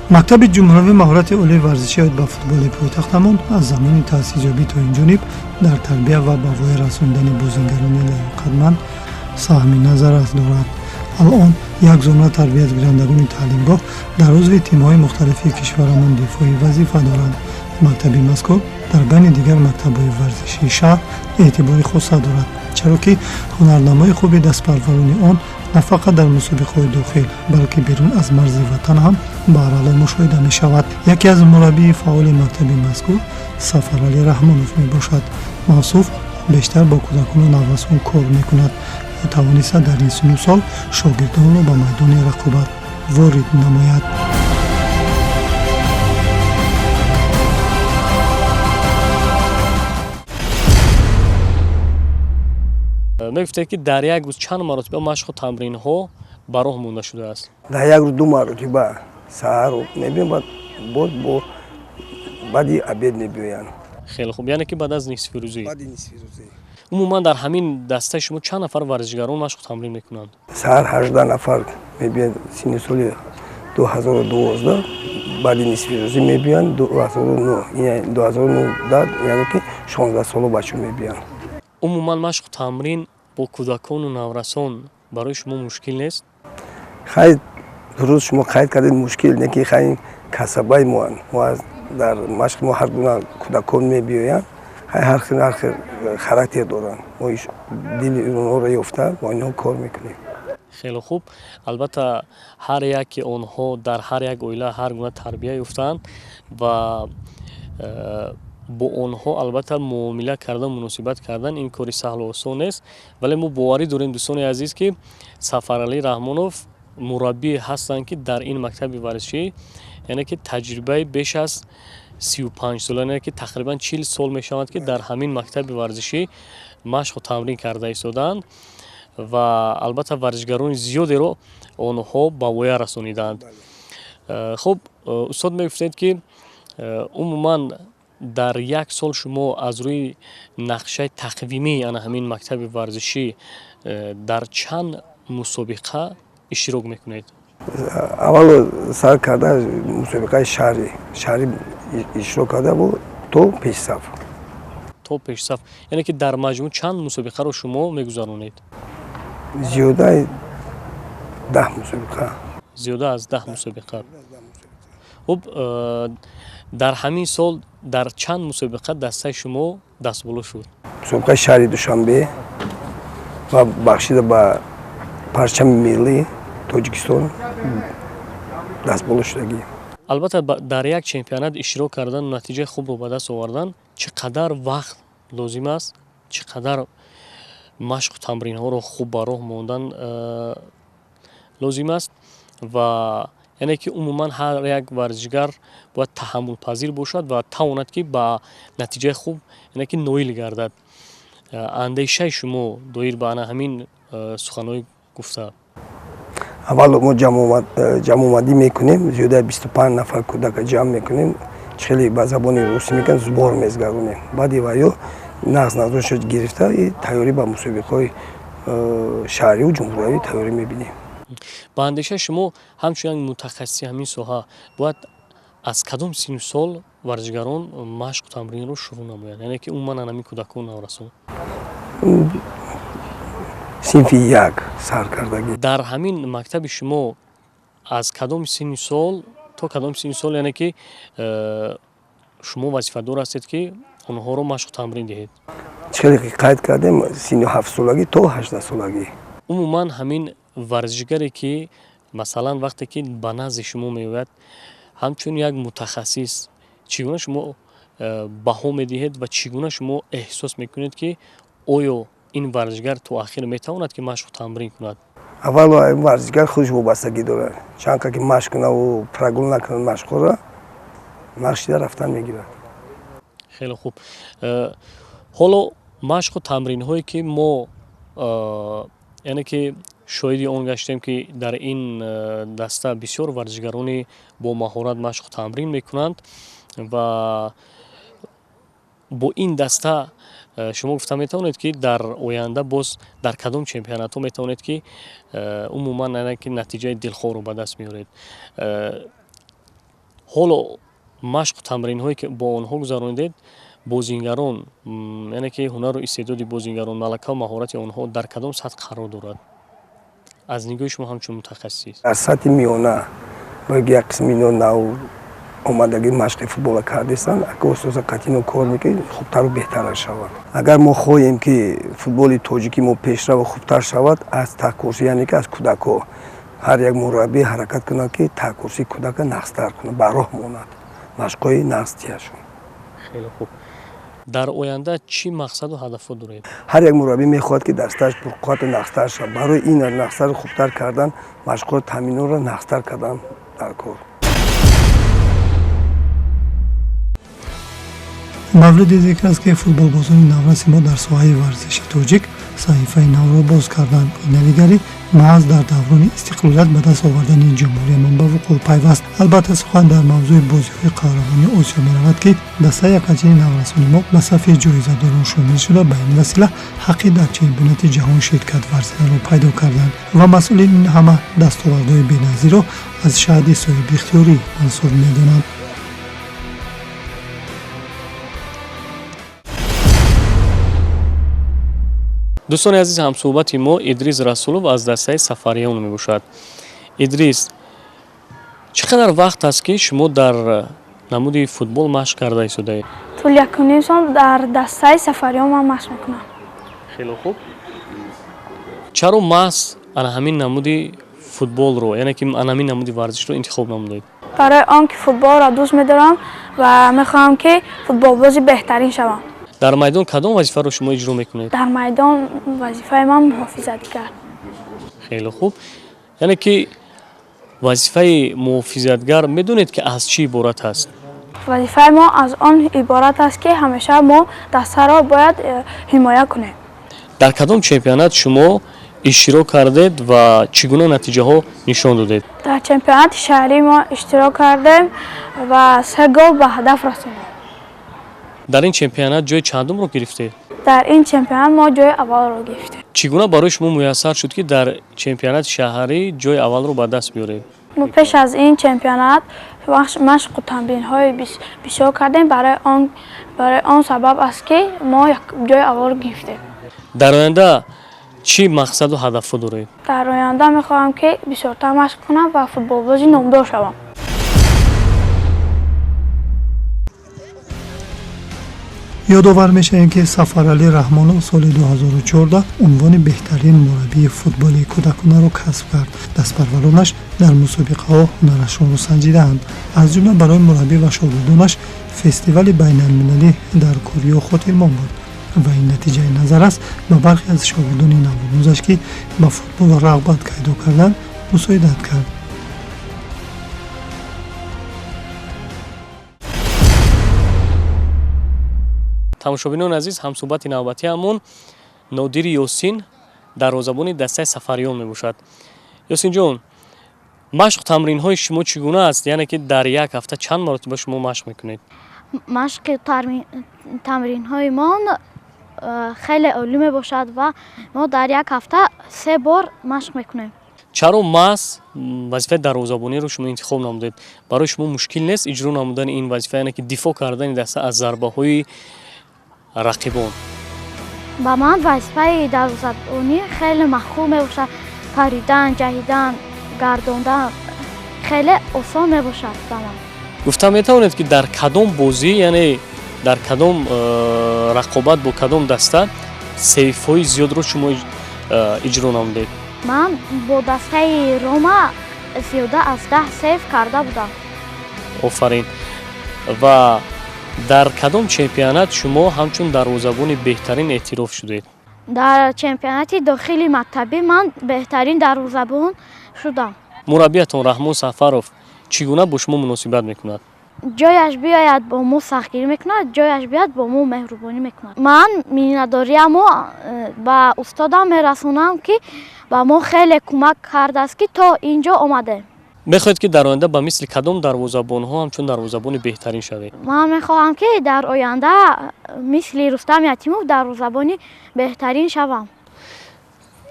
мактаби ҷумҳуравии маҳорати олии варзиши оид ба футболи пойтахтамон аз замони таъсисёбӣ то инҷониб дар тарбия ва ба воя расондани бозингарони лаёқатманд саҳми назаррас дорад. алон як зона тарбиятгирандагони таълимгоҳ дар узви тимҳои мухталифи кишварамон дифоӣ вазифа доранд. мактаби мазкур дар байни дигар мактабҳои варзишии шаҳр эътибори хоса дорад, чаро ки ҳунарнамои хуби дастпарварони он на фақат дар мусобиқаҳои дохил, балки берун аз марзи ватан ҳам баҳрало мушоҳида мешавад. яке аз мураббии фаъоли мактаби мазкур Сафарали Раҳмонов мебошад. мавсуф бештар бо кӯдакону навасон кор мекунад ва тавониста дар ин сину сол шогирдонро ба майдони рақобат ворид намояд. мегуфтед ки дар як рӯз чанд маротиба машқу тамринҳо ба роҳ монда шудааст? Дар як рӯз 2 маротиба саҳару мебиём, боз бо баъди обед мебиёянд. хеле хуб, яъне ки баъд аз нисфи рӯзӣ. Баъди нисфи рӯзӣ. умуман дар ҳамин дастаи шумо чанд нафар варзишгарон машқу тамрин мекунанд? Саҳар 18 нафар мебиёнд синни соли 2012, баъди нисфи рӯзӣ мебиёнд 2009, яъне ки 16 сола бачаҳо мебиёнд. умуман машқу тамрин бо кӯдакону наврасон барои шумо мушкил нест? Хай дуруст шумо қайд кардед, мушкил не ки хай касабаи мо дар машқи мо ҳар гуна кӯдакон мебиёянд, хай ҳар хел характер доранд. Мо дили онҳоро ёфта бо онҳо кор мекунем. хеле хуб, албатта ҳар яки онҳо дар ҳар як оила ҳар гуна тарбия ёфтаанд ва бо онҳо албатта муомила кардан, муносибат кардан ин кори саҳлу осон нест, вале мо боварӣ дорем дӯстони азиз ки Сафарали Раҳмонов мураббӣ ҳастанд ки дар ин мактаби варзишӣ, яъне ки таҷрибаи беш аз 35 сола, яъне ки тақрибан 40 сол мешавад ки дар ҳамин мактаби варзишӣ машқу тамрин карда истодаанд ва албатта варзишгарони зиёдеро онҳо ба воя расонидаанд. хуб, устод мегуфтед ки умуман дар як сол шумо аз рӯи нақшаи тақвимии ана ҳамин мактаби варзишӣ дар чанд мусобиқа иштирок мекунед? аввало сар карда мусобиқаи шаҳрӣ иштирок карда бу то пешсаф. то пешсаф, яъне ки дар маҷмӯъ чанд мусобиқаро шумо мегузаронед? зиёдаи 10 мусобиқа. зиёда аз 10 мусобиқа. хуб, дар ҳамин сол дар чанд мусобиқа дастаи шумо дастболо шуд? мусобиқаи шаҳри Душанбе ва бахшида ба парчами миллӣ Тоҷикистон дастболо шудагӣ. албатта дар як чемпионат иштирок кардан, натиҷаи хубро ба даст овардан чӣ қадар вақт лозим аст, чӣ қадар машқу тамринҳоро хуб ба роҳ мондан лозим аст ва яъне ки умуман ҳар як варзишгар бояд таҳаммулпазир бошад ва тавонад ки ба натиҷаи хуб, яъне ки ноил гардад. андешаи шумо доир ба ана ҳамин суханҳои гуфта? аввало мо ҷамъомадӣ мекунем, зиёдаи 25 нафар кӯдака ҷамъ мекунем, хеле ба забони русӣ мегӯянд збор мезгаронем. баъди ваё нағз гирифта тайёрӣ ба мусобиқаҳои шаҳриву ҷумҳуравӣ тайёрӣ мебинем. ба андешаи шумо ҳамчун як мутахассиси ҳамин соҳа бояд аз кадом синну сол варзишгарон машқу тамринро шурӯъ намоянд, яъне ки умуман ҳамин кӯдакону наврасон? синфи як саркардагӣ. дар ҳамин мактаби шумо аз кадом синни сол то кадом синни сол, яъне ки шумо вазифадор ҳастед ки онҳоро машқу тамрин диҳед? чиқадар қайд кардем синни 7 солагӣ то 18 солагӣ. умуман ҳамин варзишгаре ки масалан вақте ки ба назди шумо меояд ҳамчун як мутахассис, чӣ гуна шумо баҳо медиҳед ва чӣ гуна шумо эҳсос мекунед ки оё ин варзишгар то ахир метавонад ки машқу тамрин кунад? аввало варзишгар худаш вобастагӣ дорад. чанд ки машқ кунаву прогул накунад машқҳоро, нақшида рафтан мегирад. хеле хуб. ҳоло машқу тамринҳое ки мо яъне ки шоҳиди он гаштем ки дар ин даста бисёр варзишгарони бо маҳорат машқу тамрин мекунанд ва бо ин даста шумо гуфта метавонед ки дар оянда боз дар кадом чемпионатҳо метавонед ки умуман яъне ки натиҷаи дилхоҳро ба даст меоред? ҳоло машқу тамринҳое ки бо онҳо гузаронидед, бозингарон яъне ки ҳунару истеъдоди бозингарон, малакаву маҳорати онҳо дар кадом сатҳ қарор дорад? аз нигоҳи шумо ҳамчун мутахассис. дар сатҳи миёна бояги як қисми ино нав омадаги машқи футбола кардестанд. Агар устоза қатъино кор мекунед, хубтару беҳтараш шавад. Агар мо хоҳем ки футболи тоҷикӣ мо пешраву хубтар шавад, аз таҳкурсӣ яъне ки аз кӯдако ҳар як мураббӣ ҳаракат кунад ки таҳкурсии кӯдака нағзтар кунад, ба роҳ монад машқҳои нағзтиашон. хеле хуб. дар оянда чӣ мақсаду ҳадафҳо доред? ҳар як мураббӣ мехоҳад ки дастааш пурқуввату нағзтар шавад. Барои ин нағзтару хубтар кардан машқҳои тамринонро нағзтар кардан дар кор. мавриди зикр аст ки футболбозони навраси мо дар соҳаи варзиши тоҷик саҳифаи навро боз карданд. навигари маҳз дар даврони истиқлолият ба даст овардани ҷумҳуриямон ба вуқӯъ пайваст. албатта сухан дар мавзӯи бозиҳои қаҳрамонии осиё меравад ки дастаи яканчини наврасони мо ба сафи ҷоизадорон шомил шуда ба ин васила ҳаққи дар чемпионати ҷаҳон ширкат варзидаро пайдо карданд ва масъулин ин ҳама дастовардҳои беназирро аз шаҳди соҳибихтиёрӣ мансуб медонанд. дӯстони азиз, ҳамсӯҳбати мо Идрис Расулов аз дастаи Сафариён мебошад. Идрис, чӣ қадар вақт аст ки шумо дар намуди футбол машқ карда истодаед? Тӯли 1.5 сол дар дастаи Сафариён ман машқ мекунам. хеле хуб. чаро маҳз ана ҳамин намуди футболро, яъне ки ана ҳамин намуди варзишро интихоб намудед? барои он ки футболро дӯст медорам ва мехоҳам ки футболбози беҳтарин шавам. дар майдон кадом вазифаро шумо иҷро мекунед? дар майдон вазифаи ман муҳофизаткар. хеле хуб. яъне ки вазифаи муҳофизатгар медонед ки аз чӣ иборат аст? вазифаи мо аз он иборат аст ки ҳамеша мо дастаро бояд ҳимоя кунем. дар кадом чемпионат шумо иштирок кардед ва чӣ гуна натиҷаҳо нишон додед? дар чемпионати шаҳрӣ мо иштирок кардем ва 3 гол ба ҳадаф расонидем. дар ин чемпионат ҷои чандумро гирифтед? дар ин чемпионат мо ҷои аввалро гирифтем. чӣ гуна барои шумо муяссар шуд ки дар чемпионати шаҳрӣ ҷои аввалро ба даст биёред? мо пеш аз ин чемпионат машқу тамринҳои бисёр кардем. барои он сабаб аст ки мо ҷои аввалро гирифтем. дар оянда чӣ мақсаду ҳадафҳо доред? дар оянда мехоҳам ки бисёртар машқ кунам ва футболбози номдор шавам. ёдовар мешавем ки Сафаралӣ Раҳмонов соли 2014 унвони беҳтарин мураббии футболи кӯдаконаро касб кард. дастпарваронаш дар мусобиқаҳо ҳунарашонро санҷидаанд. аз ҷумла барои мураббӣ ва шогирдонаш фестивали байналмилалӣ дар Кореё хотирмон буд ва ин натиҷаи назар аст ба бархе аз шогирдони навомӯзаш ки ба футбол рағбат кайдо карданд мусоидат кард. тамошобинон азиз, ҳамсӯҳбати навбатиамон Нодири Ёсин дарвозабони дастаи Сафариён мебошад. Ёсин ҷон, машқу тамринҳои шумо чӣ гуна аст? яъне ки дар як ҳафта чанд маротиба шумо машқ мекунед? машқи тамринҳои мон хеле олӣ мебошад ва мо дар як ҳафта 3 бор машқ мекунем. чаро маҳз вазифаи дарвозабониро шумо интихоб намудед? барои шумо мушкил нест иҷро намудани ин вазифа, яъне ки дифоъ кардани даста аз зарбаҳои рақибон? ба ман вазифаи дарвозабонӣ хеле маъқул мебошад. паридан, ҷаҳидан, гардондан хеле осон мебошад ба ман. гуфта метавонед ки дар кадом бозӣ, яъне дар кадом рақобат бо кадом даста сейфҳои зиёдро шумо иҷро намудед? ман бо дастаи Рома зиёда аз 10 сейф карда будам. офарин. ва дар кадом чемпионат шумо ҳамчун дарвозабони беҳтарин эътироф шудед? дар чемпионати дохили мактабӣ ман беҳтарин дарвозабон шудам. мураббиятон Раҳмон Сафаров чӣ гуна бо шумо муносибат мекунад? ҷояш биёяд бо мо сахтгирӣ мекунад, ҷояш биёяд бо мо меҳрубонӣ мекунад. ман миннатдориамро ба устодам мерасонам ки ба мо хеле кӯмак кардааст ки то инҷо омадем. мехоҳед ки дар оянда ба мисли кадом дарвозабонҳо ҳамчун дарвозабони беҳтарин шавед? ман мехоҳам ки дар оянда мисли Рустам Ятимов дарвозабони беҳтарин шавам.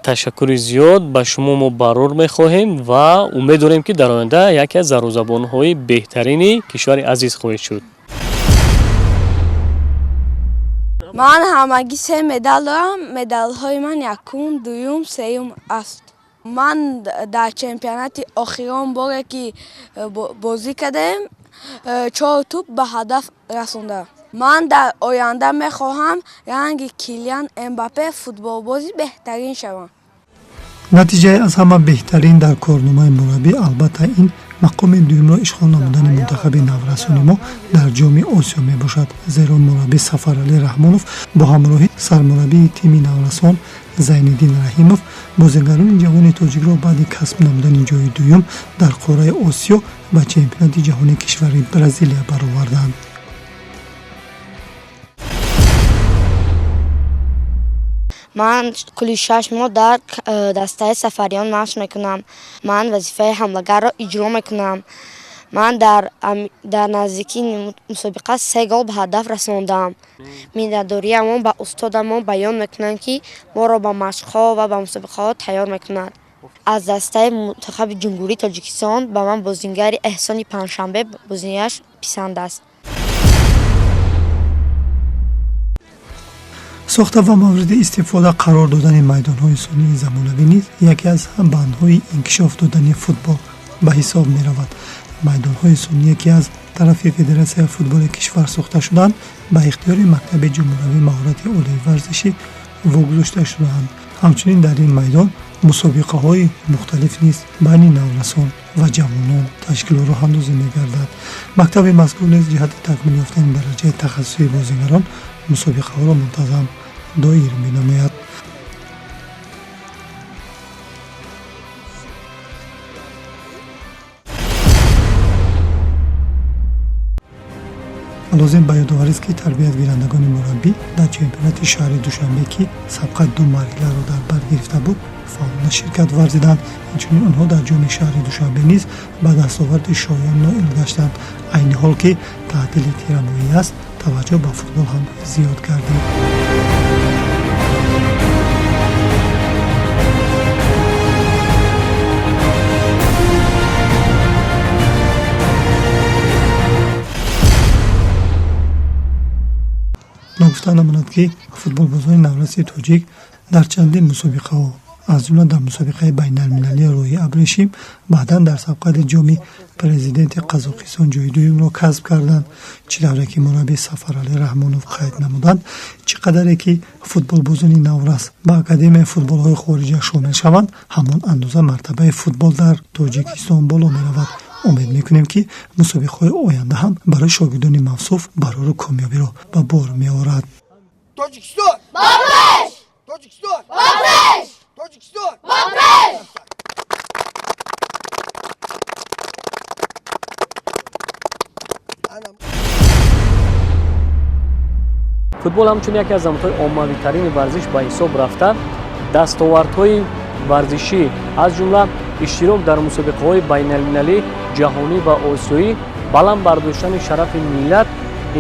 ташаккури зиёд ба шумо мо барор мехоҳем ва умед дорем ки дар оянда яке аз дарвозабонҳои беҳтарини кишвари азиз хоҳед шуд. ман ҳамагӣ 3 медал дорам. Медалҳои ман якум, дуюм, сеюм аст. ман дар чемпионати охирон боре ки бозӣ кардем 4 туп ба ҳадаф расондам. ман дар оянда мехоҳам ранги Килиан Мбаппе футболбози беҳтарин шавам. натиҷаи аз ҳама беҳтарин дар корномаи мураббӣ албатта ин мақоми дуюмро ишғол намудани мунтахаби наврасони мо дар ҷоми Осиё мебошад, зеро мураббӣ Сафаралӣ Раҳмонов бо ҳамроҳи сармураббии тими наврасон Зайниддин Раҳимов бозигарони ҷавони тоҷикро баъди касб намудани ҷои дуюм дар қораи Осиё ба чемпионати ҷаҳонии кишвари Бразилия бароварданд. ман кулли 6 моҳ дар дастаи сафариён машқ мекунам. ман вазифаи ҳамлагарро иҷро мекунам. ман дар наздикии мусобиқа 3 гол ба ҳадаф расондам. миннатдориамон ба устодамон баён мекунам ки моро ба машқҳо ва ба мусобиқаҳо тайёр мекунад. аз дастаи мунтахаби ҷумҳурии Тоҷикистон ба ман бозингари Эҳсони Панҷшанбе бозингаш писанд аст. сохта ва мавриди истифода қарор додани майдонҳои сонии замонавӣ низ яке аз бандҳои инкишоф додани футбол ба ҳисоб меравад. майдонҳои соние ки аз тарафи Федератсияи футболи кишвар сохта шуданд, ба ихтиёри Мактаби ҷумҳуравии маҳорати олии варзишӣ вогузошта шудаанд. ҳамчунин дар ин майдон мусобиқаҳои мухталиф низ байни наврасон ва ҷавонон ташкилу роҳандозӣ мегардад. Мактаби мазкур низ ҷиҳати такмил ёфтани дараҷаи тахассусии бозигарон мусобиқаҳоро мунтазам доир менамояд. лозим ба ёдоварист ки тарбиятгирандагони мураббӣ дар чемпионати шаҳри Душанбе ки сабқа 2 марҳиларо дар бар гирифта буд фаъолона ширкат варзиданд. инчунин онҳо дар ҷоми шаҳри Душанбе низ ба дастоварди шоён ноил гаштанд. айни ҳол ки таътили тирамоҳӣ аст, таваҷҷӯҳ ба футбол ҳам зиёд гардид. ногуфта намонад ки футболбозони навраси тоҷик дар чандин мусобиқаҳо аз ҷумла дар мусобиқаи байналмилалии роҳи абрешим баъдан дар сабқати ҷоми президенти Қазоқистон ҷои дуюмро касб карданд. чӣ тавре ки мураббӣ Сафаралӣ Раҳмонов қайд намуданд, чӣ қадаре ки футболбозони наврас ба академияи футболҳои хориҷа шомил шаванд, ҳамон андоза мартабаи футбол дар Тоҷикистон боло меравад. умед мекунем ки мусобиқаҳои оянда ҳам барои шогирдони мавсуф барору комёбиро ба бор меорад. Tojikiston! Babeş! Tojikiston! Babeş! Tojikiston! Babeş! футбол ҳамчун яке аз замонҳои оммавитарини варзиш ба ҳисоб рафта, дастовардҳои варзишӣ аз ҷумла иштирок дар мусобиқаҳои байналмилалӣ, ҷаҳонӣ ва осиёӣ, баланд бардоштани шарафи миллат,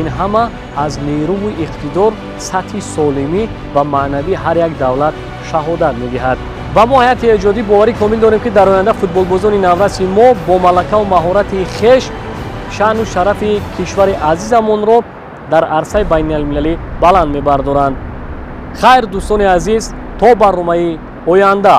ин ҳама аз нерӯи иқтидор, сатҳи солимӣ ва маънавии ҳар як давлат шаҳодат медиҳад. ва мо ҳайати эҷодӣ боварӣ комил дорем ки дар оянда футболбозони навраси мо бо малакаву маҳорати хеш шаъну шарафи кишвари азизамонро дар арсаи байналмилалӣ баланд мебардоранд. хайр дӯстони азиз, то барномаи оянда.